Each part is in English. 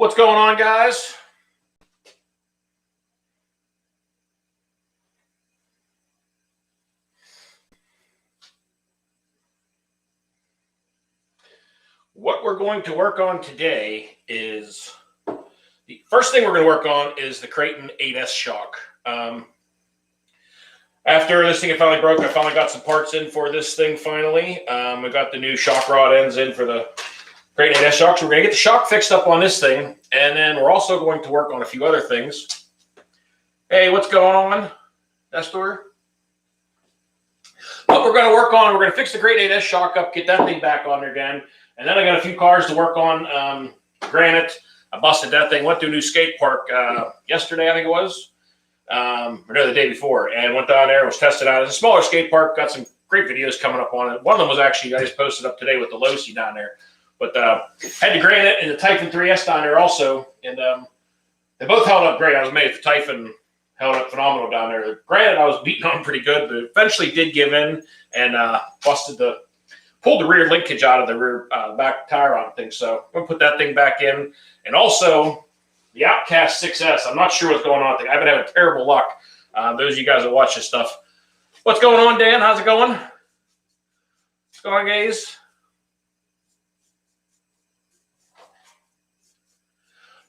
What's going on, guys? What we're going to work on today is the first thing we're going to work on is the Kraton 8S shock. After this thing finally broke, I finally got some parts in for this thing finally. We got the new shock rod ends in for the Kraton 8S shock. So we're going to get the shock fixed up on this thing, and then we're also going to work on a few other things. Hey, what's going on, Nestor? What we're going to work on, we're going to fix the Kraton 8S shock up, get that thing back on there again. And then I got a few cars to work on. Granite, I busted that thing, went to a new skate park yesterday, I think it was, or no, the day before, and went down there, was tested out. It's a smaller skate park, got some great videos coming up on it. One of them was actually, I just posted up today with the Losi down there. But had the Granite and the Typhon 3S down there also, and they both held up great. I was amazed. The Typhon held up phenomenal down there. The Granite, I was beating on pretty good, but eventually did give in and pulled the rear linkage out of the rear back tire on thing. So I'm going to put that thing back in. And also the Outcast 6S. I'm not sure what's going on with it. I've been having terrible luck. Those of you guys that watch this stuff. What's going on, Dan? How's it going? What's going on, guys?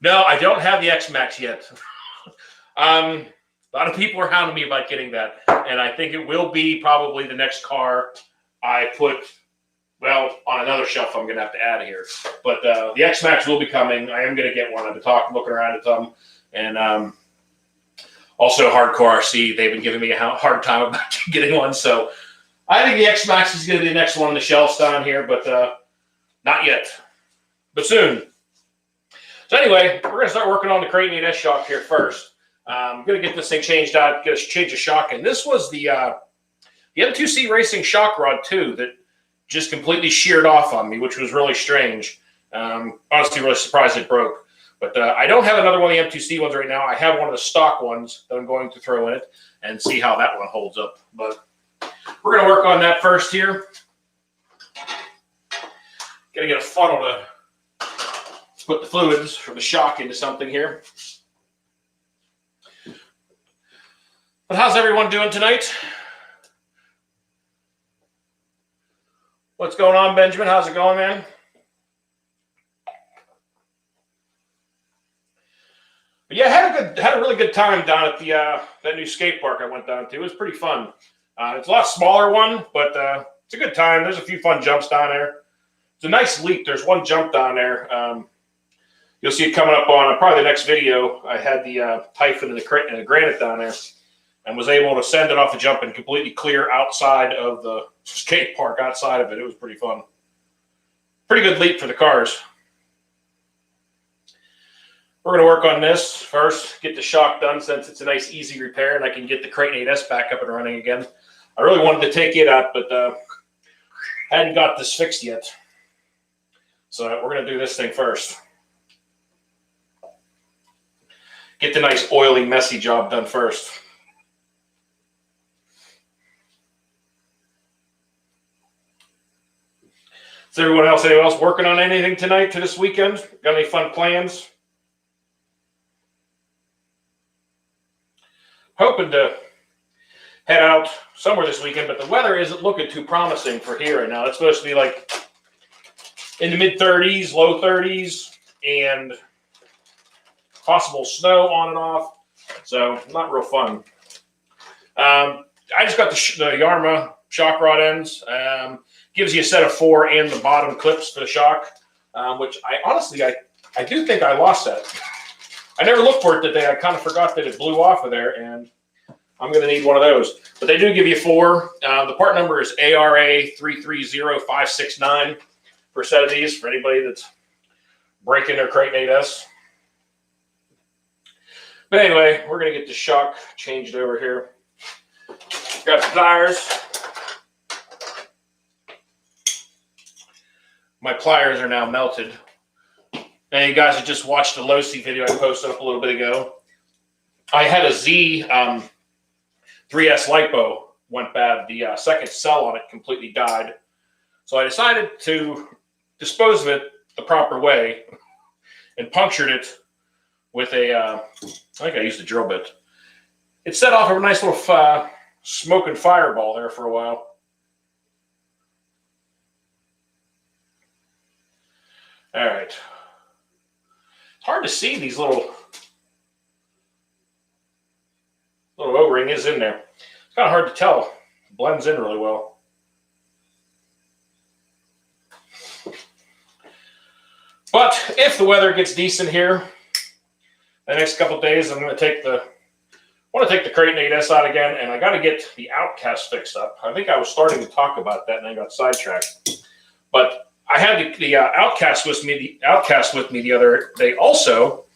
No, I don't have the X-Max yet. A lot of people are hounding me about getting that. And I think it will be probably the next car I put, well, on another shelf I'm going to have to add here. But the X-Max will be coming. I am going to get one. I've been looking around at them. And also Hardcore RC, they've been giving me a hard time about getting one. So I think the X-Max is going to be the next one on the shelves down here, but not yet. But soon. So anyway, we're going to start working on the Kraton 8S shock here first. I'm going to get this thing changed out, get a change of shock. And this was the M2C Racing shock rod too that just completely sheared off on me, which was really strange. Honestly, really surprised it broke. But I don't have another one of the M2C ones right now. I have one of the stock ones that I'm going to throw in it and see how that one holds up. But we're going to work on that first here. Got to get a funnel to put the fluids from the shock into something here. But how's everyone doing tonight? What's going on, Benjamin? How's it going, man? But yeah, had a really good time down at the that new skate park I went down to. It was pretty fun. It's a lot smaller one, but it's a good time. There's a few fun jumps down there. It's a nice leap. There's one jump down there. You'll see it coming up on probably the next video. I had the Typhon and the Granite down there and was able to send it off the jump and completely clear outside of the skate park outside of it. It was pretty fun. Pretty good leap for the cars. We're going to work on this first, get the shock done since it's a nice, easy repair, and I can get the Kraton 8S back up and running again. I really wanted to take it out, but hadn't got this fixed yet. So we're going to do this thing first. Get the nice, oily, messy job done first. Is anyone else working on anything tonight to this weekend? Got any fun plans? Hoping to head out somewhere this weekend, but the weather isn't looking too promising for here right now. It's supposed to be like in the mid-30s, low 30s, and possible snow on and off. So not real fun. I just got the Yarma shock rod ends. Gives you a set of 4 and the bottom clips for the shock, which I do think I lost that. I never looked for it today. I kind of forgot that it blew off of there, and I'm going to need one of those. But they do give you 4. The part number is ARA 330569 for a set of these for anybody that's breaking their Kraton 8S. But anyway, we're going to get the shock changed over here. Got the pliers. My pliers are now melted. Now, you guys have just watched the Losi video I posted up a little bit ago. I had a Z 3S LiPo went bad. The second cell on it completely died. So I decided to dispose of it the proper way and punctured it with a, I think I used a drill bit. It set off a nice little smoking fireball there for a while. All right. It's hard to see these little O-ring is in there. It's kind of hard to tell. It blends in really well. But if the weather gets decent here, the next couple of days, I'm going to take the Kraton 8S out again, and I got to get the outcast fixed up. I think I was starting to talk about that, and I got sidetracked. But I had the outcast with me. The other day also.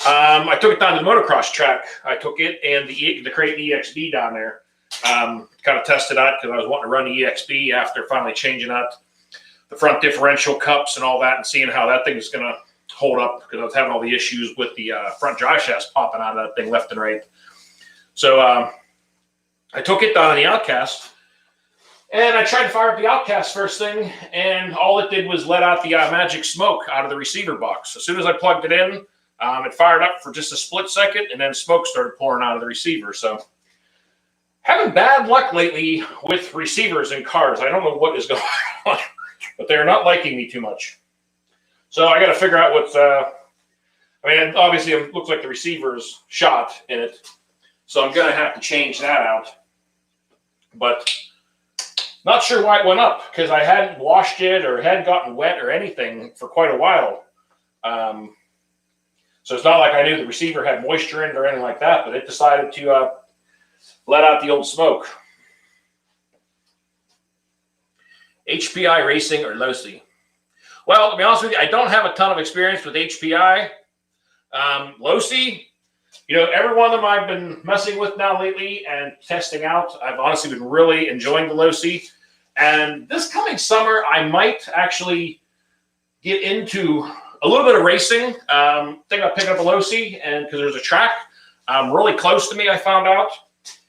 I took it down to the motocross track. I took it and the Kraton EXB down there. Kind of tested out because I was wanting to run the EXB after finally changing out the front differential cups and all that, and seeing how that thing is going to hold up, because I was having all the issues with the front drive shafts popping out of that thing left and right. So I took it down in the outcast. And I tried to fire up the outcast first thing, and all it did was let out the magic smoke out of the receiver box. As soon as I plugged it in, it fired up for just a split second, and then smoke started pouring out of the receiver. So having bad luck lately with receivers in cars. I don't know what is going on, but they're not liking me too much. So I got to figure out what's, I mean, obviously it looks like the receiver's shot in it. So I'm going to have to change that out. But not sure why it went up, because I hadn't washed it or hadn't gotten wet or anything for quite a while. So it's not like I knew the receiver had moisture in it or anything like that, but it decided to let out the old smoke. HPI racing or Losi? Well, to be honest with you, I don't have a ton of experience with HPI. Losi, you know, every one of them I've been messing with now lately and testing out. I've honestly been really enjoying the Losi. And this coming summer, I might actually get into a little bit of racing. Think about picking up a Losi, and because there's a track really close to me, I found out.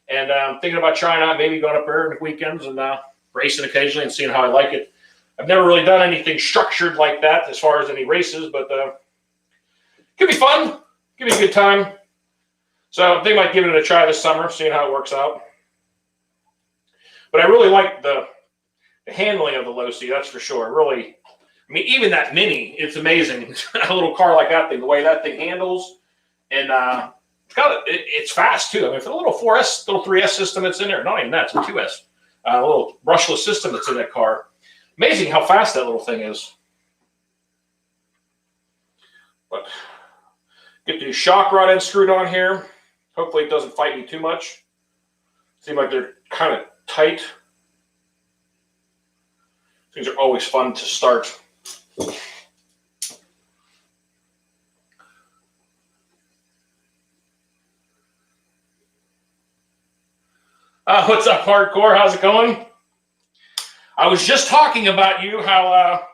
And I'm thinking about trying out, maybe going up there on the weekends and racing occasionally and seeing how I like it. I've never really done anything structured like that as far as any races, but could be fun. Give me a good time. So I think I might give it a try this summer, seeing how it works out. But I really like the handling of the Losi, that's for sure. Really, I mean, even that Mini, it's amazing. A little car like that thing, the way that thing handles, and it's fast too. I mean, for the little 4S, little 3S system that's in there, not even that, it's a 2S, a little brushless system that's in that car. Amazing how fast that little thing is. But get the shock rod end screwed on here. Hopefully it doesn't fight me too much. Seem like they're kind of tight. These are always fun to start. What's up, Hardcore? How's it going? I was just talking about you, how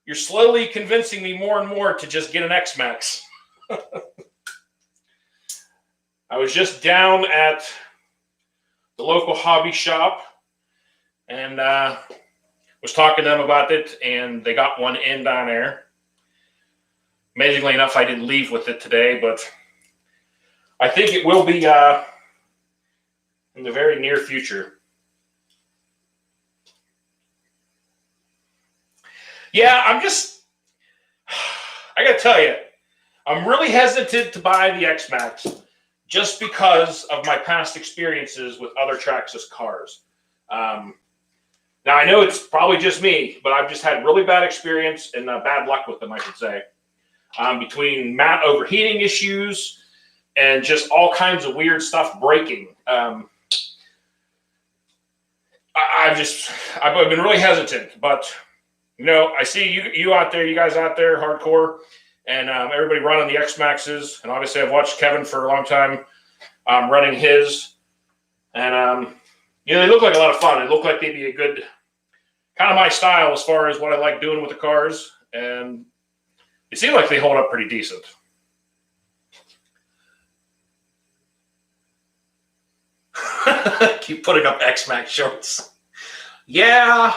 you're slowly convincing me more and more to just get an X-Max. I was just down at the local hobby shop and was talking to them about it, and they got one in down there. Amazingly enough, I didn't leave with it today, but I think it will be in the very near future. Yeah, I got to tell you, I'm really hesitant to buy the X-Max just because of my past experiences with other Traxxas cars. Now, I know it's probably just me, but I've just had really bad experience and bad luck with them, I should say. Between mat overheating issues and just all kinds of weird stuff breaking. I've been really hesitant, but you know, I see you out there, you guys out there, hardcore, and everybody running the X-Maxes, and obviously I've watched Kevin for a long time running his, and you know, they look like a lot of fun. They look like they'd be a good, kind of my style as far as what I like doing with the cars, and they seem like they hold up pretty decent. Keep putting up X-Max shorts. Yeah,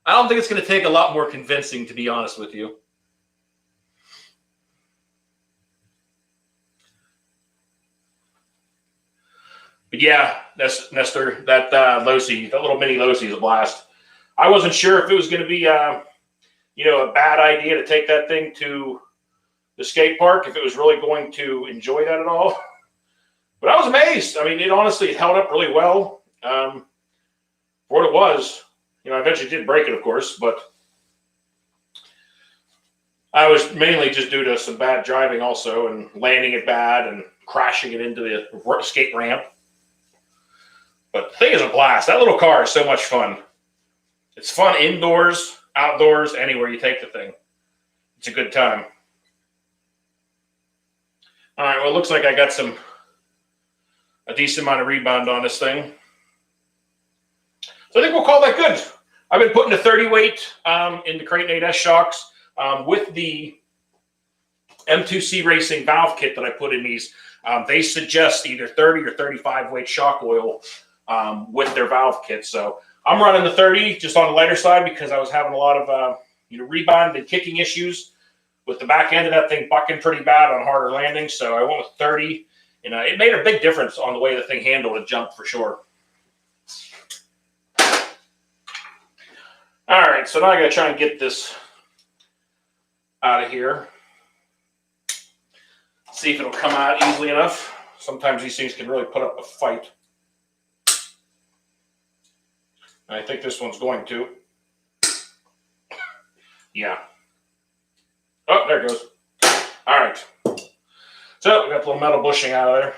I don't think it's going to take a lot more convincing, to be honest with you. But yeah, that's Nestor. That Losi, that little mini Losi is a blast. I wasn't sure if it was going to be a bad idea to take that thing to the skate park, if it was really going to enjoy that at all. But I was amazed. I mean, it honestly held up really well for what it was. I eventually did break it, of course, but I was mainly just due to some bad driving also, and landing it bad and crashing it into the skate ramp. But the thing is a blast. That little car is so much fun. It's fun indoors, outdoors, anywhere you take the thing. It's a good time. All right, well, it looks like I got a decent amount of rebound on this thing. So I think we'll call that good. I've been putting the 30 weight in the Kraton 8S shocks with the M2C Racing valve kit that I put in these. They suggest either 30 or 35 weight shock oil with their valve kit. So I'm running the 30 just on the lighter side because I was having a lot of rebound and kicking issues with the back end of that thing bucking pretty bad on harder landings. So I went with 30, and it made a big difference on the way the thing handled a jump for sure. All right, so now I got to try and get this out of here. See if it'll come out easily enough. Sometimes these things can really put up a fight. I think this one's going to. Yeah. Oh, there it goes. All right. So we got the little metal bushing out of there.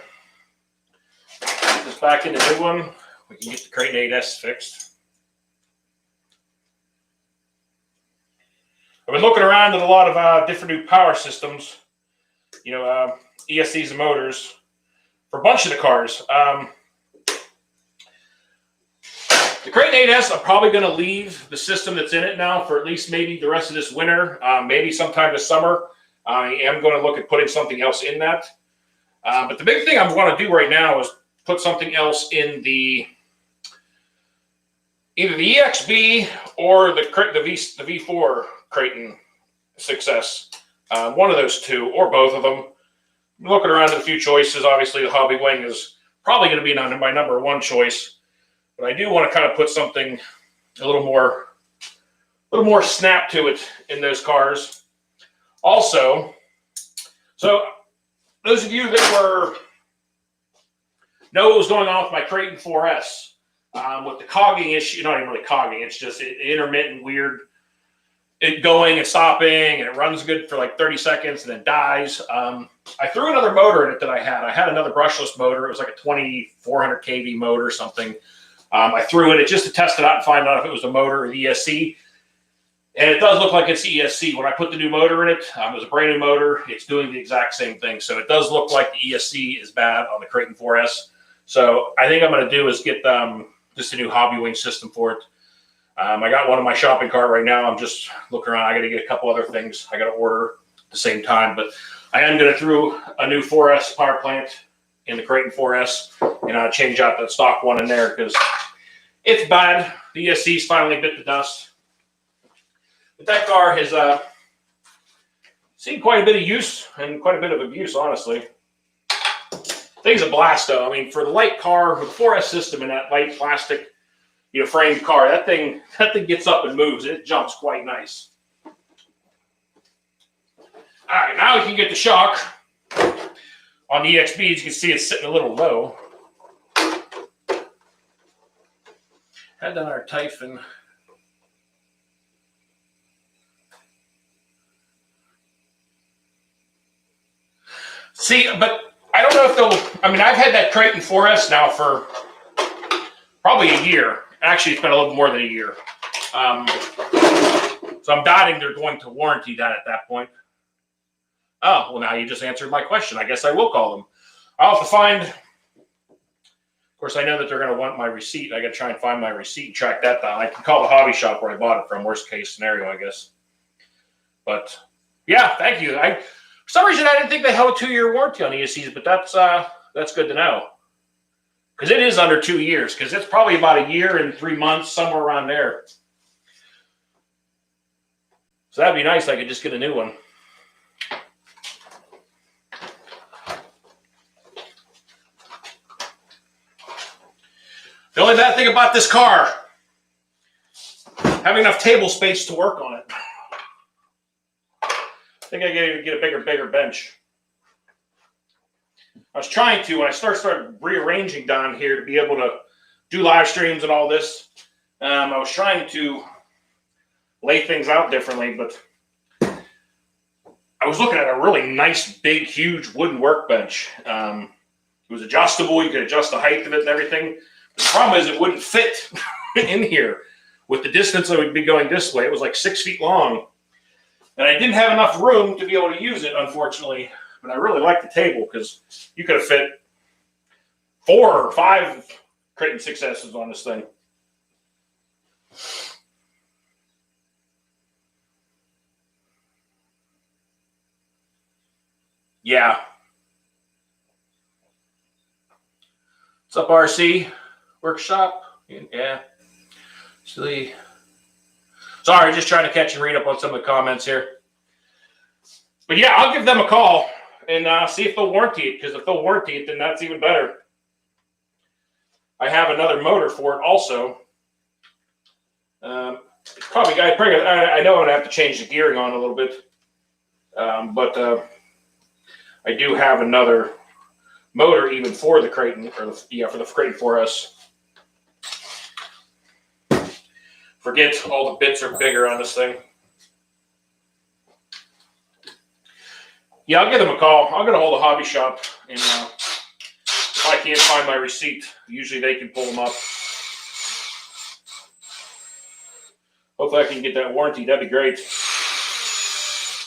Get this back in the new one. We can get the Kraton 8S fixed. I've been looking around at a lot of different new power systems, ESCs and motors for a bunch of the cars. The Kraton 8S, I'm probably going to leave the system that's in it now for at least maybe the rest of this winter, maybe sometime this summer. I am going to look at putting something else in that. But the big thing I want to do right now is put something else in either the EXB or the V4 Kraton Success. One of those two, or both of them. I'm looking around at a few choices. Obviously, the Hobby Wing is probably going to be my number one choice. But I do want to kind of put something a little more snap to it in those cars. Also, so those of you that know what was going on with my Kraton 4S, with the cogging issue, not even really cogging, it's just intermittent weird, it going and stopping, and it runs good for like 30 seconds and then dies. I threw another motor in it that I had. I had another brushless motor. It was like a 2400 kV motor or something. I threw it just to test it out and find out if it was a motor or the ESC. And it does look like it's the ESC. When I put the new motor in it, it was a brand new motor. It's doing the exact same thing. So it does look like the ESC is bad on the Kraton 4S. So I think I'm going to do is get just a new Hobby Wing system for it. I got one in my shopping cart right now. I'm just looking around. I got to get a couple other things I got to order at the same time. But I am going to throw a new 4S power plant in the Kraton 4S and change out that stock one in there because it's bad. The ESC's finally bit the dust. But that car has seen quite a bit of use and quite a bit of abuse, honestly. Thing's a blast, though. I mean, for the light car with the 4S system and that light plastic, framed car, that thing gets up and moves. It jumps quite nice. All right, now we can get the shock on the EXB. As you can see, it's sitting a little low. Had done our Typhon. See, but I don't know if they'll. I mean, I've had that Kraton 4S now for probably a year. Actually, it's been a little more than a year. So I'm doubting they're going to warranty that at that point. Oh, well, now you just answered my question. I guess I will call them. I'll have to find. Of course, I know that they're going to want my receipt. I got to try and find my receipt and track that down. I can call the hobby shop where I bought it from. Worst case scenario, I guess. But yeah, thank you. For some reason I didn't think they held a 2-year warranty on ESCs, but that's good to know. Because it is under 2 years. Because it's probably about a year and 3 months, somewhere around there. So that'd be nice. I could just get a new one. The only bad thing about this car, having enough table space to work on it. I think I gotta get a bigger bench. I was trying to, when I started rearranging down here to be able to do live streams and all this, I was trying to lay things out differently, but I was looking at a really nice, big, huge wooden workbench. It was adjustable. You could adjust the height of it and everything. The problem is it wouldn't fit in here with the distance I would be going this way. It was like 6 feet long. And I didn't have enough room to be able to use it, unfortunately. But I really like the table because you could have fit 4 or 5 Kraton 6S's on this thing. Yeah. What's up, RC? Workshop? Yeah. Silly. Sorry, just trying to catch and read up on some of the comments here. But yeah, I'll give them a call and see if they'll warranty it, because if they'll warranty it, then that's even better. I have another motor for it also. I know I'm going to have to change the gearing on a little bit. But I do have another motor even for the Kraton, for the Kraton 4S. Forget all the bits are bigger on this thing. Yeah, I'll give them a call. I'll get a hold of Hobby Shop, and if I can't find my receipt, usually they can pull them up. Hopefully I can get that warranty. That'd be great.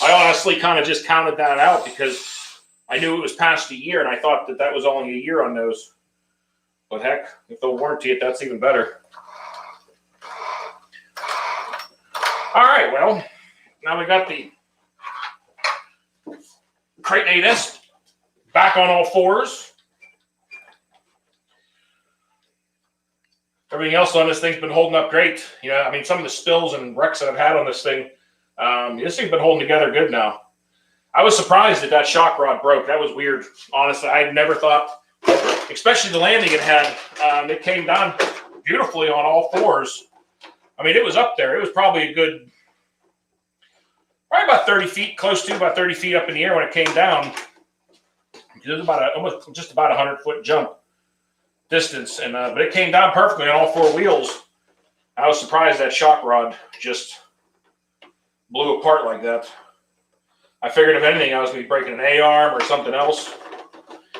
I honestly kind of just counted that out because I knew it was past a year, and I thought that that was only a year on those. But heck, if they'll warranty it, that's even better. All right, well, now we got the Kraton 8S back on all fours. Everything else on this thing's been holding up great. You know, I mean, some of the spills and wrecks that I've had on this thing, this thing's been holding together good now. I was surprised that shock rod broke. That was weird. Honestly, I never thought, especially the landing it had, it came down beautifully on all fours. I mean, it was up there. It was probably a good, probably about 30 feet, close to about 30 feet up in the air when it came down. It was about almost just about 100-foot jump distance, and but it came down perfectly on all 4 wheels. I was surprised that shock rod just blew apart like that. I figured if anything, I was going to be breaking an A-arm or something else.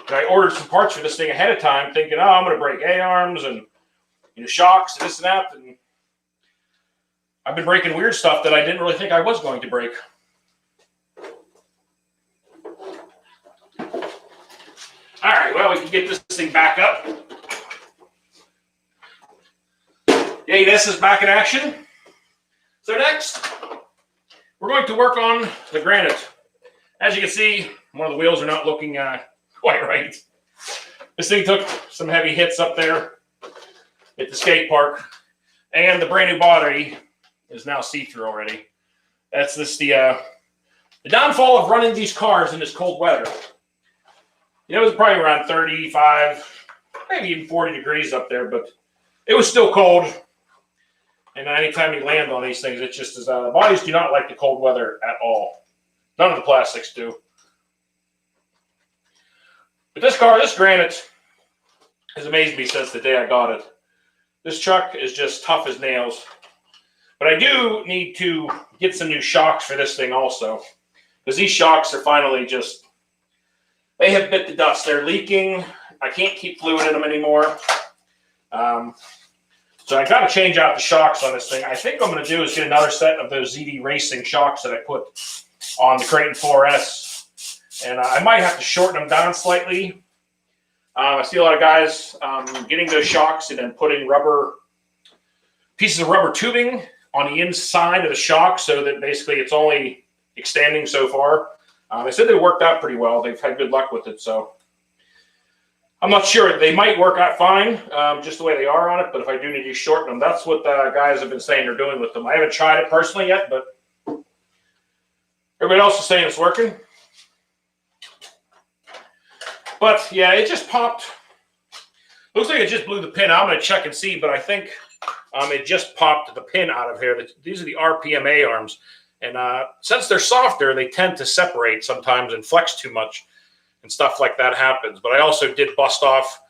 And I ordered some parts for this thing ahead of time, thinking, oh, I'm going to break A-arms and shocks and this and that. And I've been breaking weird stuff that I didn't really think I was going to break. All right, well, we can get this thing back up. The 8S is back in action. So next, we're going to work on the granite. As you can see, one of the wheels are not looking quite right. This thing took some heavy hits up there at the skate park, and the brand new body is now see-through already. That's the downfall of running these cars in this cold weather. You know, it was probably around 35, maybe even 40 degrees up there, but it was still cold. And anytime you land on these things, it's just as the bodies do not like the cold weather at all. None of the plastics do. But this car, this granite, has amazed me since the day I got it. This truck is just tough as nails. But I do need to get some new shocks for this thing also. Because these shocks are finally just, they have bit the dust. They're leaking. I can't keep fluid in them anymore. So I got to change out the shocks on this thing. I think what I'm going to do is get another set of those ZD Racing shocks that I put on the Kraton 4S. And I might have to shorten them down slightly. I see a lot of guys getting those shocks and then putting pieces of rubber tubing on the inside of the shock so that basically it's only extending so far. They said they worked out pretty well. They've had good luck with it, so I'm not sure. They might work out fine, just the way they are on it, but if I do need to shorten them, that's what the guys have been saying they're doing with them. I haven't tried it personally yet, but everybody else is saying it's working. But yeah, it just popped. Looks like it just blew the pin. I'm going to check and see, but I think it just popped the pin out of here. These are the RPMA arms. And since they're softer, they tend to separate sometimes and flex too much, and stuff like that happens. But I also did bust off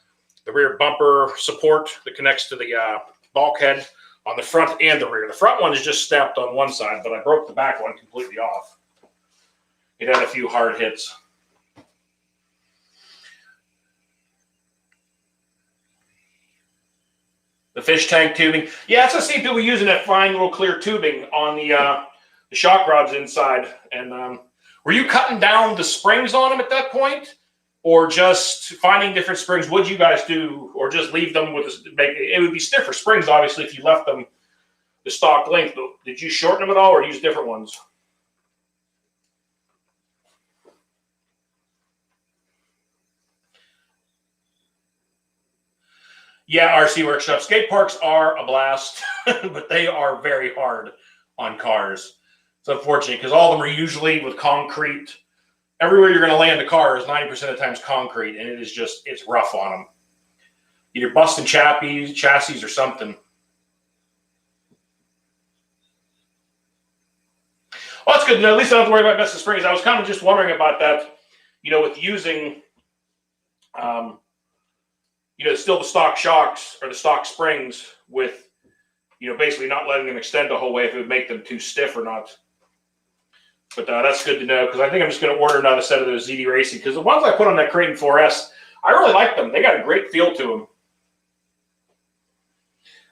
the rear bumper support that connects to the bulkhead on the front and the rear. The front one is just snapped on one side, but I broke the back one completely off. It had a few hard hits. The fish tank tubing. Yeah, it's the same people using that fine little clear tubing on the shock rods inside. And were you cutting down the springs on them at that point, or just finding different springs? What'd you guys do, or just leave them with it would be stiffer springs, obviously, if you left them the stock length. Did you shorten them at all, or use different ones? Yeah, RC Workshop. Skate parks are a blast, but they are very hard on cars. It's unfortunate because all of them are usually with concrete. Everywhere you're going to land a car is 90% of the times concrete, and it is just, it's rough on them. Either busting chassis or something. Well, that's good. At least I don't have to worry about messing springs. I was kind of just wondering about that, with using, still the stock shocks or the stock springs with, basically not letting them extend the whole way, if it would make them too stiff or not. But that's good to know, because I think I'm just going to order another set of those ZD Racing, because the ones I put on that Kraton 4S, I really like them. They got a great feel to them.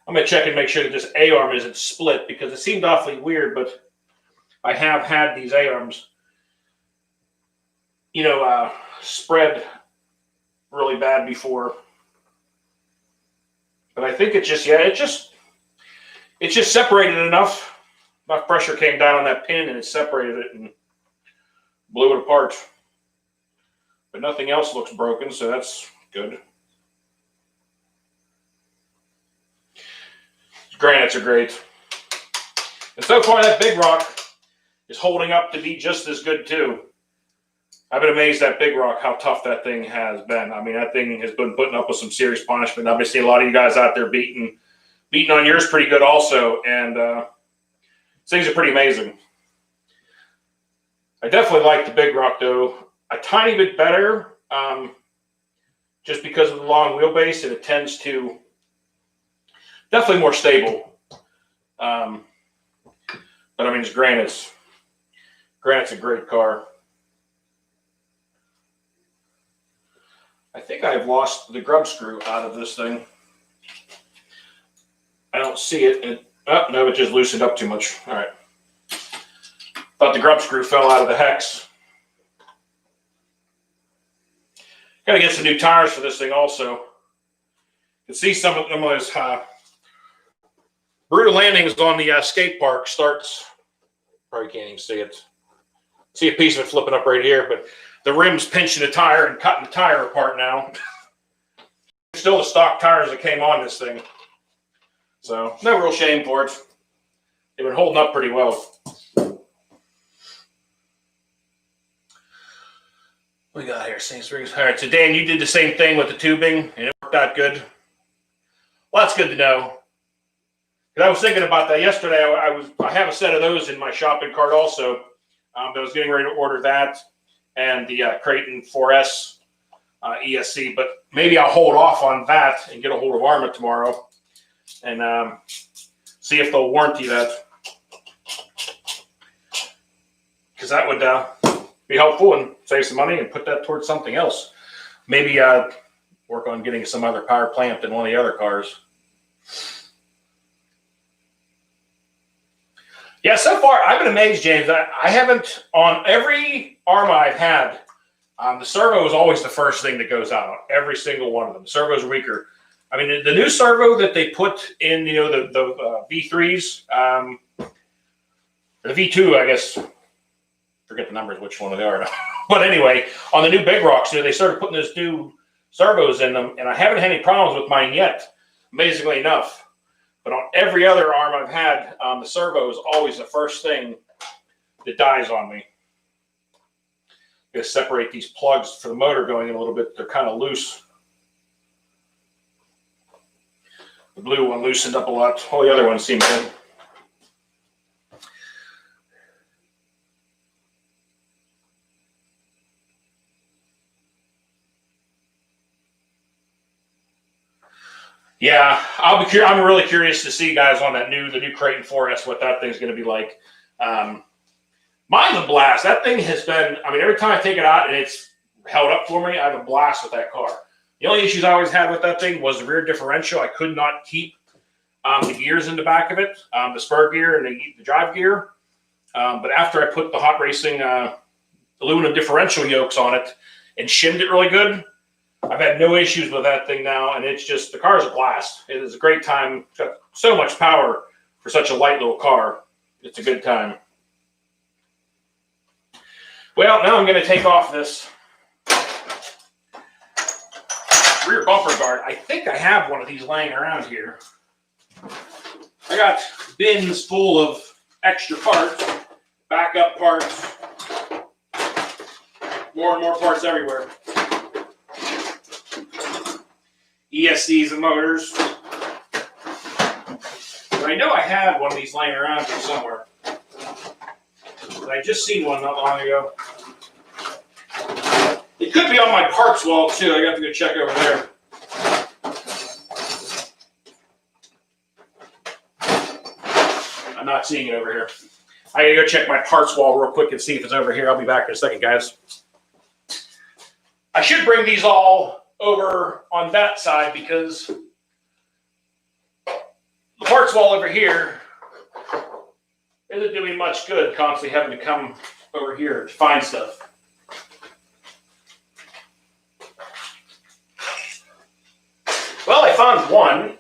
I'm going to check and make sure that this A-arm isn't split, because it seemed awfully weird, but I have had these A-arms, spread really bad before. But I think it just separated enough. Enough pressure came down on that pin and it separated it and blew it apart. But nothing else looks broken, so that's good. Granites are great. And so far that Big Rock is holding up to be just as good too. I've been amazed at Big Rock, how tough that thing has been. I mean, that thing has been putting up with some serious punishment. I've been seeing a lot of you guys out there beating on yours pretty good also, and things are pretty amazing. I definitely like the Big Rock, though, a tiny bit better, just because of the long wheelbase, and it tends to definitely more stable. But I mean, it's Granite's a great car. I think I've lost the grub screw out of this thing. I don't see it. Oh, no, it just loosened up too much. All right. Thought the grub screw fell out of the hex. Got to get some new tires for this thing also. You can see some of those brutal landings on the skate park starts. Probably can't even see it. See a piece of it flipping up right here, but the rim's pinching the tire and cutting the tire apart now. Still the stock tires that came on this thing. So, no real shame for it. They've been holding up pretty well. What we got here? All right, so Dan, you did the same thing with the tubing, and it worked out good. Well, that's good to know. Because I was thinking about that yesterday. I have a set of those in my shopping cart also. I was getting ready to order that and the Kraton 4S ESC, but maybe I'll hold off on that and get a hold of Arma tomorrow and see if they'll warranty that, because that would be helpful and save some money and put that towards something else. Maybe work on getting some other power plant in one of the other cars. Yeah, so far I've been amazed, James. I haven't, on every Arma I've had, the servo is always the first thing that goes out on every single one of them. The servo's weaker. I mean, the new servo that they put in, the V3s, the V2, I guess, forget the numbers, which one they are. But anyway, on the new Big Rocks, they started putting those new servos in them, and I haven't had any problems with mine yet, amazingly enough. But on every other arm I've had, the servo is always the first thing that dies on me. I'm going to separate these plugs for the motor going in a little bit. They're kind of loose. The blue one loosened up a lot. All the other ones seem good. Yeah, I'm really curious to see, guys, on the new Kraton 4S, what that thing's going to be like. Mine's a blast. That thing has been, I mean, every time I take it out and it's held up for me, I have a blast with that car. The only issues I always had with that thing was the rear differential. I could not keep the gears in the back of it, the spur gear and the drive gear. But after I put the Hot Racing aluminum differential yokes on it and shimmed it really good, I've had no issues with that thing now, and it's just, the car is a blast. It is a great time. It's got so much power for such a light little car. It's a good time. Well, now I'm going to take off this rear bumper guard. I think I have one of these laying around here. I got bins full of extra parts, backup parts, more and more parts everywhere. ESCs and motors. But I know I had one of these laying around here somewhere. But I just seen one not long ago. It could be on my parts wall too. I got to go check over there. I'm not seeing it over here. I gotta go check my parts wall real quick and see if it's over here. I'll be back in a second, guys. I should bring these all over on that side because the parts wall over here isn't doing much good constantly having to come over here to find stuff. Well, I found one.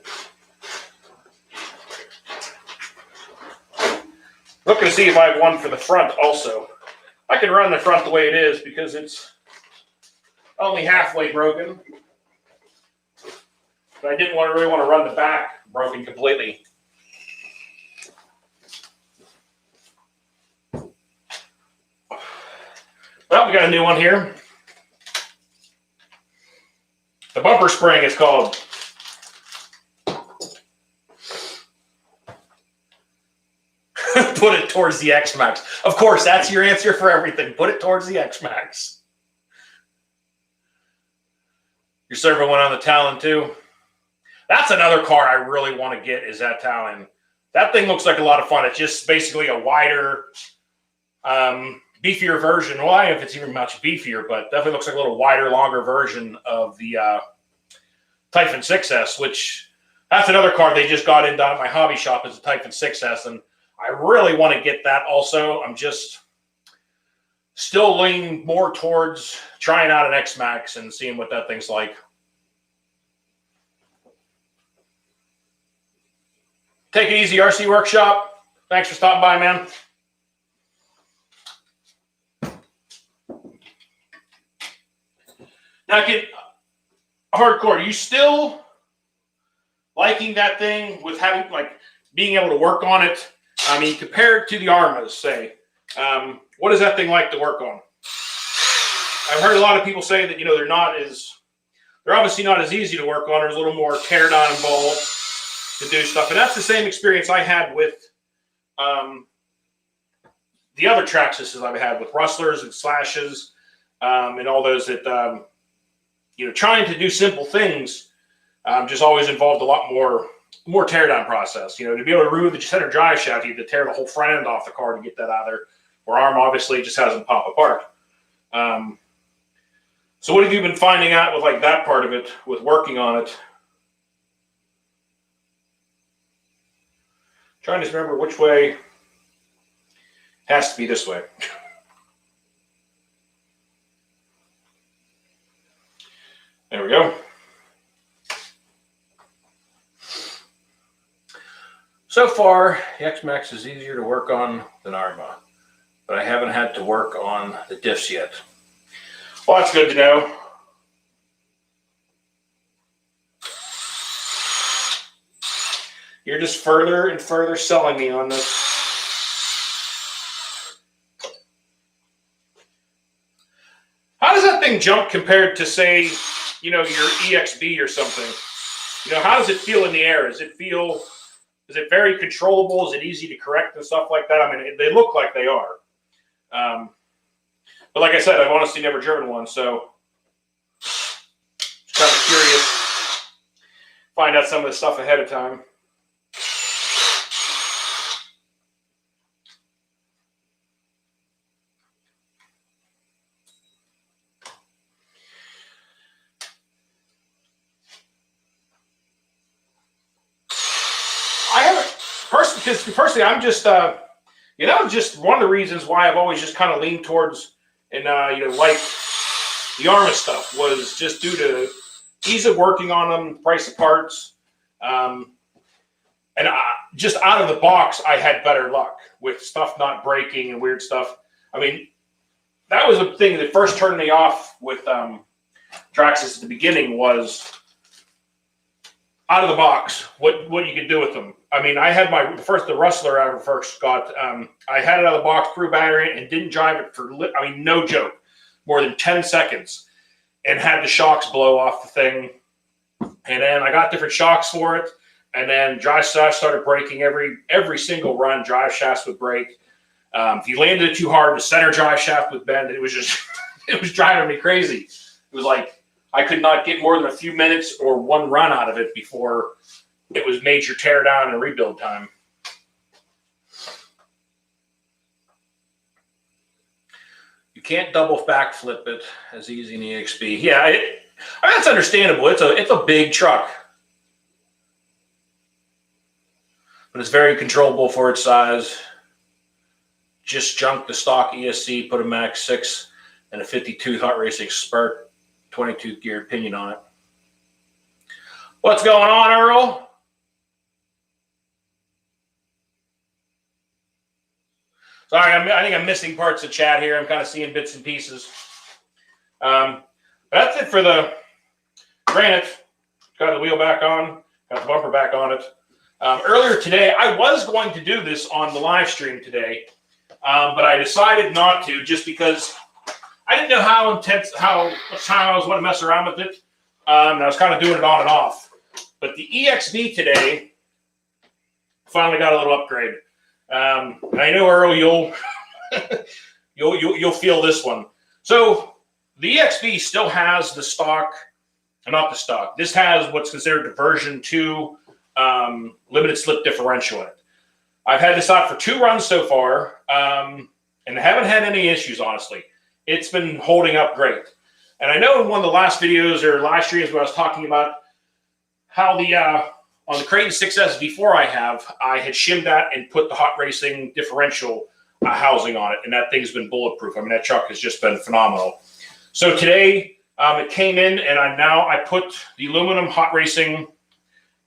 Looking to see if I have one for the front also. I can run the front the way it is because it's only halfway broken. But I didn't really want to run the back broken completely. Well, we got a new one here. The bumper spring is called. Put it towards the X-Max. Of course, that's your answer for everything. Put it towards the X-Max. You're serving one on the Talon too? That's another car I really want to get, is that Talon. That thing looks like a lot of fun. It's just basically a wider, beefier version. Well, I don't know if it's even much beefier, but definitely looks like a little wider, longer version of the Typhon 6S, which that's another car they just got in down at my hobby shop, is the Typhon 6S, and I really want to get that also. I'm just still leaning more towards trying out an X-Max and seeing what that thing's like. Take it easy, RC Workshop. Thanks for stopping by, man. Now, hardcore, are you still liking that thing with having, like, being able to work on it? I mean, compared to the Armas, say, what is that thing like to work on? I've heard a lot of people say that, you know, they're obviously not as easy to work on. There's a little more tear down involved to do stuff. And that's the same experience I had with the other track systems I've had with rustlers and slashes and all those that, you know, trying to do simple things just always involved a lot more teardown process. You know, to be able to remove the center drive shaft, you have to tear the whole front end off the car to get that out of there. Where arm obviously just has them pop apart. So what have you been finding out with like that part of it, with working on it? Trying to remember which way. Has to be this way. There we go. So far, the X-Max is easier to work on than Arma, but I haven't had to work on the diffs yet. Well, that's good to know. You're just further and further selling me on this. How does that thing jump compared to, say, you know, your EXB or something? how does it feel in the air? Is it very controllable? Is it easy to correct and stuff like that? I mean, they look like they are. But like I said, I've honestly never driven one, so just kind of curious. Find out some of the stuff ahead of time. I haven't personally, I'm just just one of the reasons why I've always just kind of leaned towards and like the ARMA stuff was just due to ease of working on them, price of parts, and just out of the box, I had better luck with stuff not breaking and weird stuff. I mean, that was the thing that first turned me off with Traxxas at the beginning was out of the box, what you could do with them. I mean, I had the Rustler I first got. I had it out of the box, threw battery in, and didn't drive it for, no joke, more than 10 seconds, and had the shocks blow off the thing. And then I got different shocks for it, and then drive shafts started breaking every single run. Drive shafts would break. If you landed it too hard, the center drive shaft would bend. It was just, it was driving me crazy. It was like I could not get more than a few minutes or one run out of it before it was major tear down and rebuild time. You can't double backflip it as easy in the EXP. Yeah, that's understandable. It's a big truck, but it's very controllable for its size. Just junked the stock ESC, put a Max 6 and a 52 Hot Racing Spark 22 gear pinion on it. What's going on, Earl? Sorry, I think I'm missing parts of chat here. I'm kind of seeing bits and pieces. But that's it for the Granite. Got the wheel back on, got the bumper back on it. Earlier today, I was going to do this on the live stream today, but I decided not to just because I didn't know how much time I was going to mess around with it. And I was kind of doing it on and off. But the EXV today finally got a little upgrade. I know, Earl, you'll feel this one. So the EXV still has the stock, not the stock. This has what's considered the version 2 limited slip differential in it. I've had this out for 2 runs so far, and haven't had any issues, honestly. It's been holding up great. And I know in one of the last videos or live streams where I was talking about how on the Kraton 6S V4 I had shimmed that and put the Hot Racing differential housing on it, and that thing's been bulletproof. I mean, that truck has just been phenomenal. So today it came in, and I put the aluminum Hot Racing.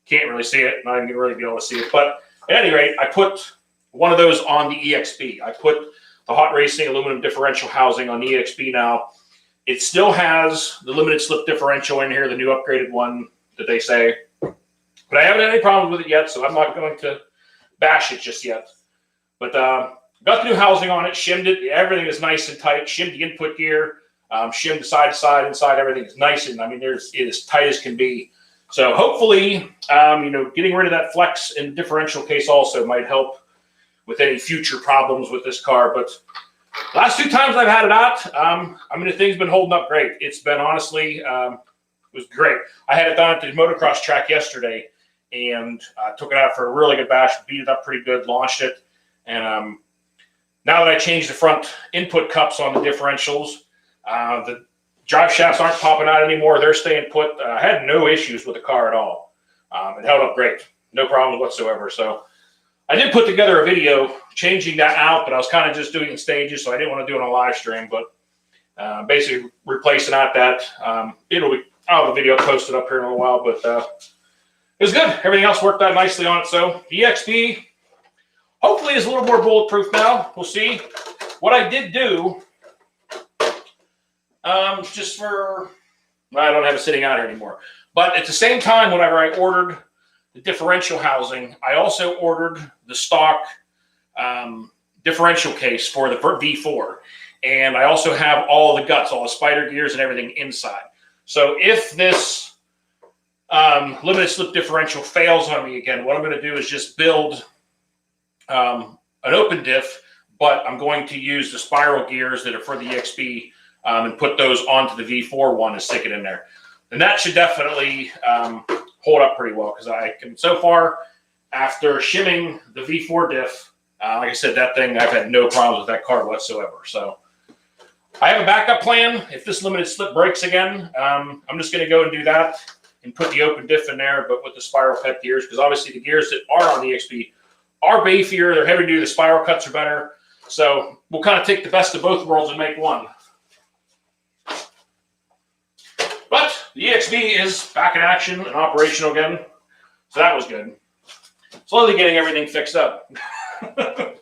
Can't really see it. Not even gonna really be able to see it, but at any rate, I put one of those on the EXP. I put the Hot Racing aluminum differential housing on the EXP now. It still has the limited slip differential in here, the new upgraded one that they say. But I haven't had any problems with it yet, so I'm not going to bash it just yet. But got the new housing on it, shimmed it. Everything is nice and tight. Shimmed the input gear, shimmed the side to side, inside. Everything is nice and it is tight as can be. So hopefully, getting rid of that flex in the differential case also might help with any future problems with this car. But last 2 times I've had it out, the thing's been holding up great. It's been honestly, it was great. I had it down at the motocross track yesterday, and took it out for a really good bash, beat it up pretty good, launched it. And now that I changed the front input cups on the differentials, the drive shafts aren't popping out anymore. They're staying put. I had no issues with the car at all. It held up great. No problems whatsoever. So I did put together a video changing that out, but I was kind of just doing it in stages, so I didn't want to do it on a live stream. But basically replacing out that. I'll have a video posted up here in a little while, but it was good. Everything else worked out nicely on it. So the EXP hopefully is a little more bulletproof now. We'll see. What I did do, I don't have it sitting out here anymore. But at the same time, whenever I ordered the differential housing, I also ordered the stock differential case for the V4. And I also have all the guts, all the spider gears and everything inside. So if this limited slip differential fails on me again, what I'm going to do is just build an open diff, but I'm going to use the spiral gears that are for the EXP and put those onto the V4 one and stick it in there. And that should definitely hold up pretty well, because I can, so far, after shimming the V4 diff, like I said, that thing, I've had no problems with that car whatsoever. So I have a backup plan. If this limited slip breaks again, I'm just going to go and do that and put the open diff in there, but with the spiral cut gears, because obviously the gears that are on the EXP are beefier, they're heavy duty, the spiral cuts are better. So we'll kind of take the best of both worlds and make one. But the EXP is back in action and operational again, so that was good. Slowly getting everything fixed up. The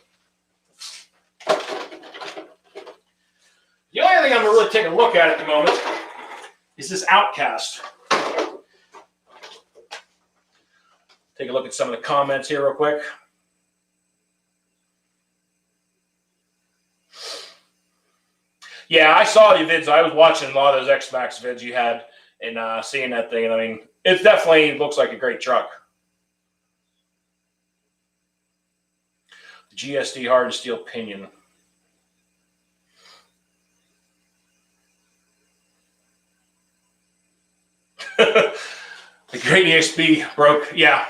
only thing I'm really taking a look at the moment is this outcast. Take a look at some of the comments here real quick. Yeah, I saw your vids. I was watching a lot of those X-Max vids you had and seeing that thing. And I mean, it definitely looks like a great truck. The GSD hardened steel pinion. The great EXP broke. Yeah,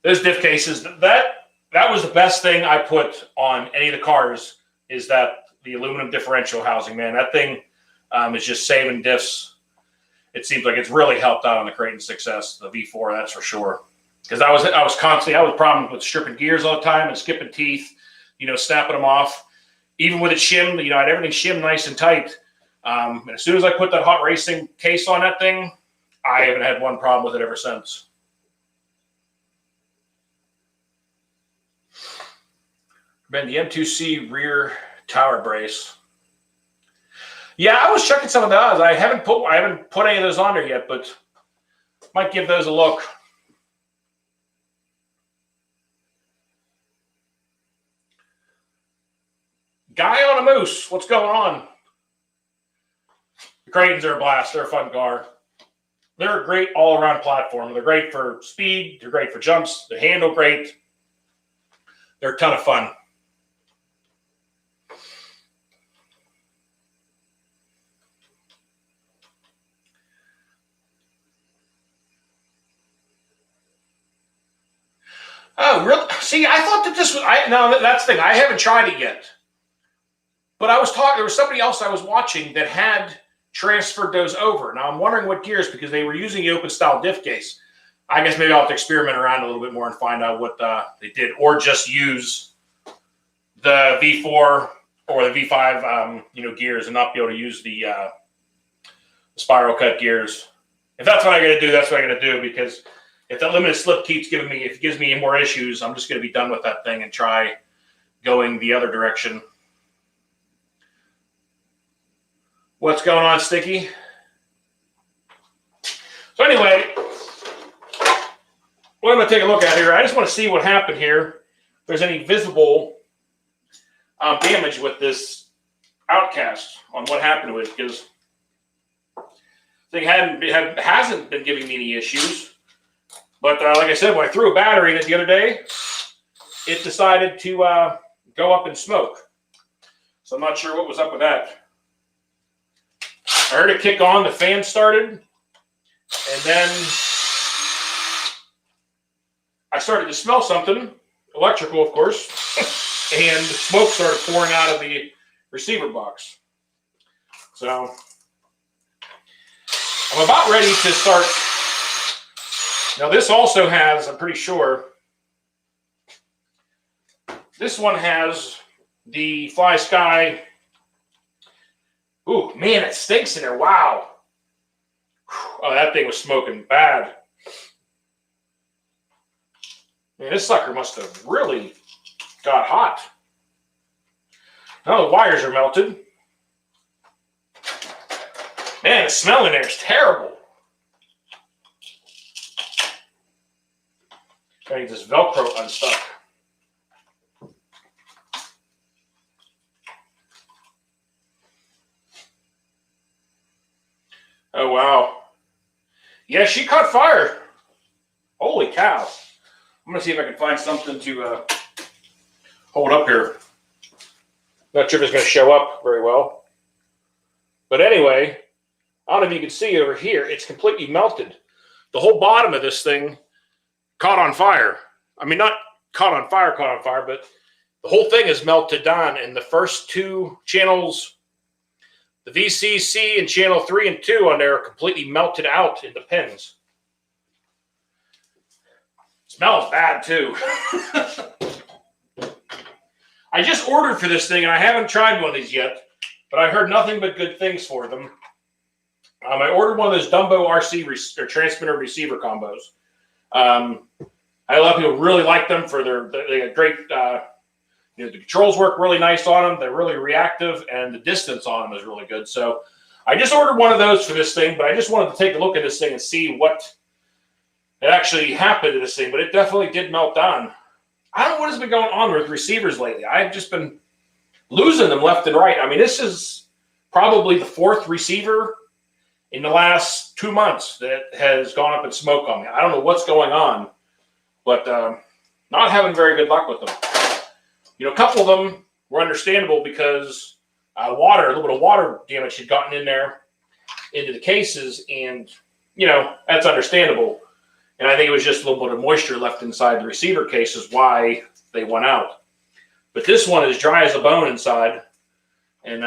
those diff cases. That was the best thing I put on any of the cars, is that the aluminum differential housing, man. That thing is just saving diffs. It seems like it's really helped out on the Kraton success, the V4, that's for sure. Because I was problems with stripping gears all the time and skipping teeth, snapping them off. Even with it shimmed, I had everything shimmed nice and tight. And as soon as I put that hot racing case on that thing, I haven't had one problem with it ever since. Man, the M2C rear tower brace. Yeah, I was checking some of those. I haven't put any of those on there yet, but might give those a look. Guy on a moose. What's going on? The Kratons are a blast. They're a fun car. They're a great all-around platform. They're great for speed. They're great for jumps. They handle great. They're a ton of fun. Oh, really? See, I thought that this was... No, that's the thing. I haven't tried it yet. But there was somebody else I was watching that had transferred those over. Now, I'm wondering what gears, because they were using the open-style diff case. I guess maybe I'll have to experiment around a little bit more and find out what they did. Or just use the V4 or the V5, gears, and not be able to use the spiral cut gears. If that's what I got to do, that's what I got to do, because if that limited slip keeps if it gives me more issues, I'm just going to be done with that thing and try going the other direction. What's going on, Sticky? So anyway, what I'm going to take a look at here, I just want to see what happened here. If there's any visible damage with this outcast on what happened to it, because the thing hasn't been giving me any issues. But like I said, when I threw a battery in it the other day, it decided to go up in smoke. So I'm not sure what was up with that. I heard it kick on, the fan started, and then I started to smell something, electrical of course, and smoke started pouring out of the receiver box. So I'm about ready to start. Now this also has, I'm pretty sure, this one has the Fly Sky. Ooh, man, it stinks in there. Wow. Oh, that thing was smoking bad. Man, this sucker must have really got hot. Now the wires are melted. Man, the smell in there is terrible. I need this Velcro unstuck. Oh, wow. Yeah, she caught fire. Holy cow. I'm going to see if I can find something to hold up here. Not sure if it's going to show up very well. But anyway, I don't know if you can see over here, it's completely melted. The whole bottom of this thing caught on fire. I mean, not caught on fire, but the whole thing is melted down. And the first two channels, the VCC and channel 3 and 2 on there, are completely melted out in the pins. Smells bad too. I just ordered for this thing and I haven't tried one of these yet, but I heard nothing but good things for them. I ordered one of those Dumbo RC or transmitter receiver combos. A lot of people really like them for they got great, the controls work really nice on them. They're really reactive and the distance on them is really good. So I just ordered one of those for this thing, but I just wanted to take a look at this thing and see what actually happened to this thing, but it definitely did melt down. I don't know what has been going on with receivers lately. I've just been losing them left and right. I mean, this is probably the 4th receiver in the last 2 months that has gone up in smoke on me. I don't know what's going on, but not having very good luck with them. A couple of them were understandable because a little bit of water damage had gotten in there into the cases, and, that's understandable. And I think it was just a little bit of moisture left inside the receiver case is why they went out. But this one is dry as a bone inside, and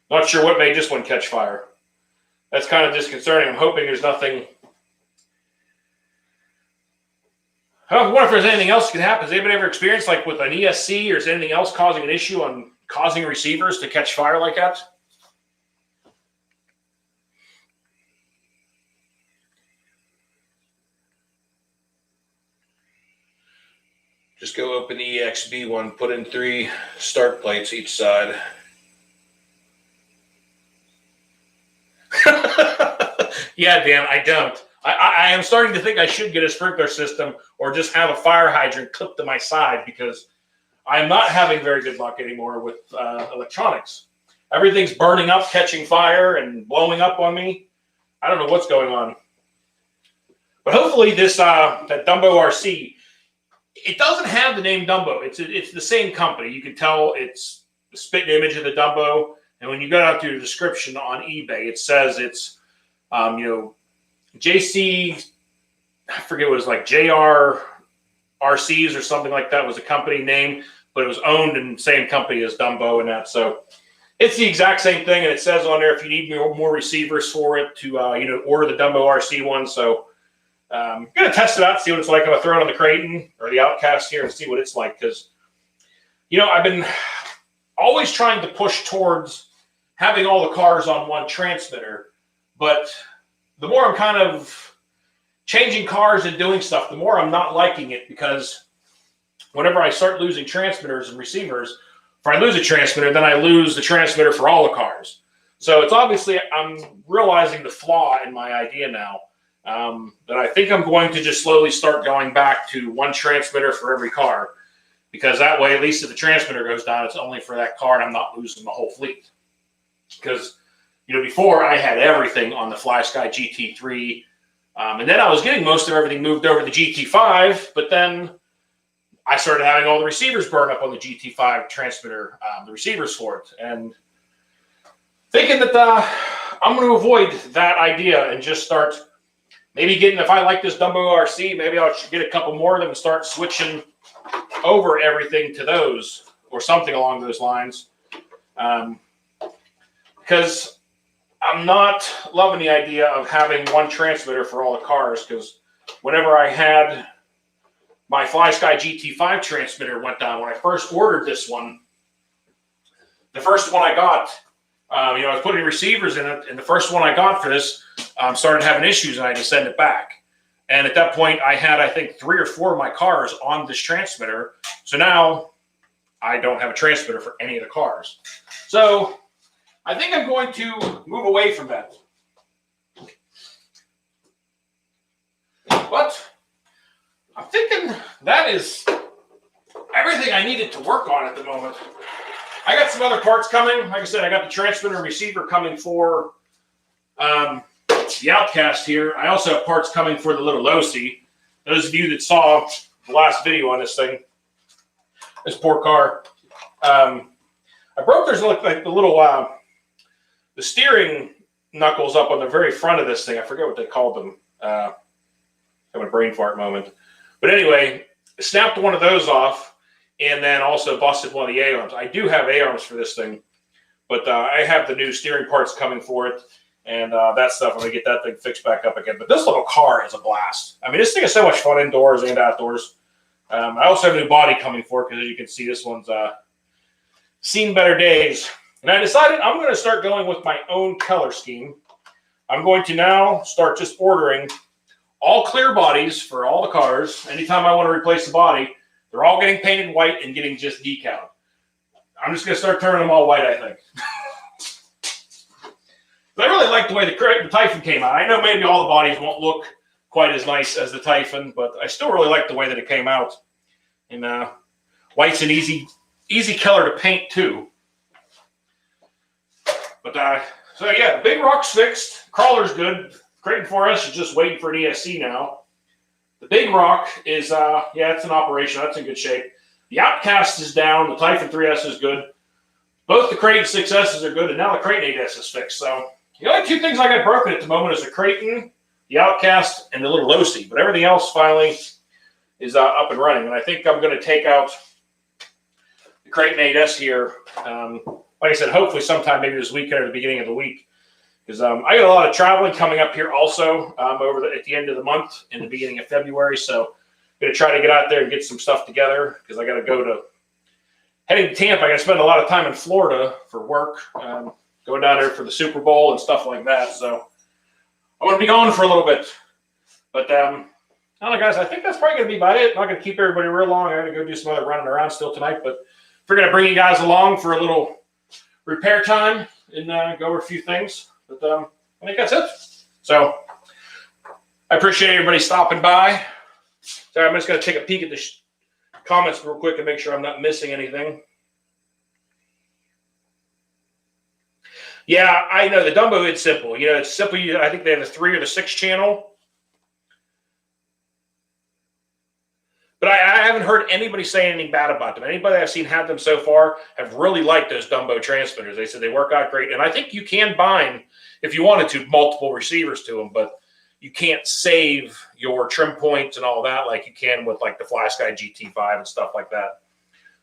not sure what made this one catch fire. That's kind of disconcerting. I'm hoping there's nothing. I wonder if there's anything else that can happen. Has anybody ever experienced, like with an ESC, or is anything else causing an issue on causing receivers to catch fire like that? Just go open the EXB one, put in 3 start plates each side. Yeah, Dan, I don't. I am starting to think I should get a sprinkler system or just have a fire hydrant clipped to my side, because I'm not having very good luck anymore with electronics. Everything's burning up, catching fire, and blowing up on me. I don't know what's going on. But hopefully this that Dumbo RC, it doesn't have the name Dumbo. It's the same company. You can tell it's the spitting image of the Dumbo. And when you go out to the description on eBay, it says it's, JC, I forget what it was, like JR RCs or something like that was a company name, but it was owned in the same company as Dumbo and that. So it's the exact same thing. And it says on there if you need more receivers for it to, order the Dumbo RC one. So I'm going to test it out, see what it's like. I'm going to throw it on the Kraton or the Outcast here and see what it's like. Because, I've been always trying to push towards having all the cars on one transmitter. But the more I'm kind of changing cars and doing stuff, the more I'm not liking it, because whenever I start losing transmitters and receivers, if I lose a transmitter, then I lose the transmitter for all the cars. So it's obviously, I'm realizing the flaw in my idea now. That I think I'm going to just slowly start going back to one transmitter for every car, because that way, at least if the transmitter goes down, it's only for that car and I'm not losing the whole fleet. Because, before I had everything on the FlySky GT3, and then I was getting most of everything moved over to the GT5, but then I started having all the receivers burn up on the GT5 transmitter, the receivers for it, and thinking that I'm going to avoid that idea and just start maybe getting, if I like this Dumbo RC, maybe I'll get a couple more of them and start switching over everything to those or something along those lines. Because I'm not loving the idea of having one transmitter for all the cars, because whenever I had my FlySky GT5 transmitter went down, when I first ordered this one, the first one I got, I was putting receivers in it, and the first one I got for this started having issues, and I had to send it back. And at that point, I had, I think, 3 or 4 of my cars on this transmitter. So now I don't have a transmitter for any of the cars. So I think I'm going to move away from that. But I'm thinking that is everything I needed to work on at the moment. I got some other parts coming. Like I said, I got the transmitter and receiver coming for the Outcast here. I also have parts coming for the little Losi. Those of you that saw the last video on this thing, this poor car, I broke there's like the little the steering knuckles up on the very front of this thing. I forget what they called them. Having a brain fart moment. But anyway, I snapped one of those off and then also busted one of the A-arms. I do have A-arms for this thing, but I have the new steering parts coming for it. And that stuff, I'm going to get that thing fixed back up again. But this little car is a blast. I mean, this thing is so much fun indoors and outdoors. I also have a new body coming for it because, as you can see, this one's seen better days. And I decided I'm going to start going with my own color scheme. I'm going to now start just ordering all clear bodies for all the cars. Anytime I want to replace the body, they're all getting painted white and getting just decaled. I'm just going to start turning them all white, I think. I really like the way the Typhon came out. I know maybe all the bodies won't look quite as nice as the Typhon, but I still really like the way that it came out. And white's an easy color to paint too. But so yeah, the big rock's fixed. Crawler's good. Kraton 4S is just waiting for an ESC now. The big rock is yeah, it's in operation. That's in good shape. The Outcast is down. The Typhon 3S is good. Both the Kraton 6S's are good, and now the Kraton 8S is fixed. So the only two things I got broken at the moment is the Kraton, the Outcast, and the little Losi. But everything else finally is up and running. And I think I'm going to take out the Kraton 8S here. Like I said, hopefully sometime maybe this weekend or the beginning of the week. Because I got a lot of traveling coming up here also at the end of the month and the beginning of February. So I'm going to try to get out there and get some stuff together because I got to go to heading to Tampa. I got to spend a lot of time in Florida for work. Going down there for the Super Bowl and stuff like that. So I'm going to be gone for a little bit. But I don't know, guys. I think that's probably going to be about it. I'm not going to keep everybody real long. I'm going to go do some other running around still tonight. But we're going to bring you guys along for a little repair time and go over a few things. But I think that's it. So I appreciate everybody stopping by. Sorry, I'm just going to take a peek at the comments real quick and make sure I'm not missing anything. Yeah, I know the Dumbo. It's simple. You know, it's simple. I think they have a 3 or the 6 channel. But I haven't heard anybody say anything bad about them. Anybody I've seen have them so far have really liked those Dumbo transmitters. They said they work out great. And I think you can bind, if you wanted to, multiple receivers to them. But you can't save your trim points and all that like you can with like the FlySky GT5 and stuff like that.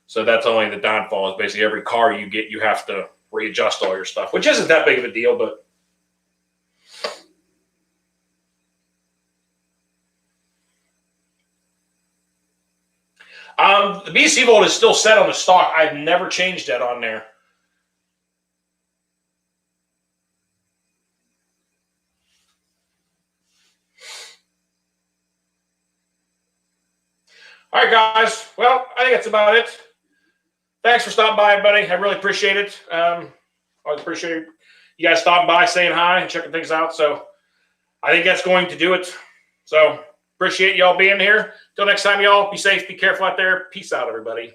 So that's only the downfall is basically every car you get, you have to readjust all your stuff, which isn't that big of a deal, but the BC volt is still set on the stock. I've never changed that on there. All right, guys. Well, I think that's about it. Thanks for stopping by, everybody. I really appreciate it. Always appreciate you guys stopping by, saying hi, and checking things out. So I think that's going to do it. So appreciate y'all being here. Until next time, y'all, be safe, be careful out there. Peace out, everybody.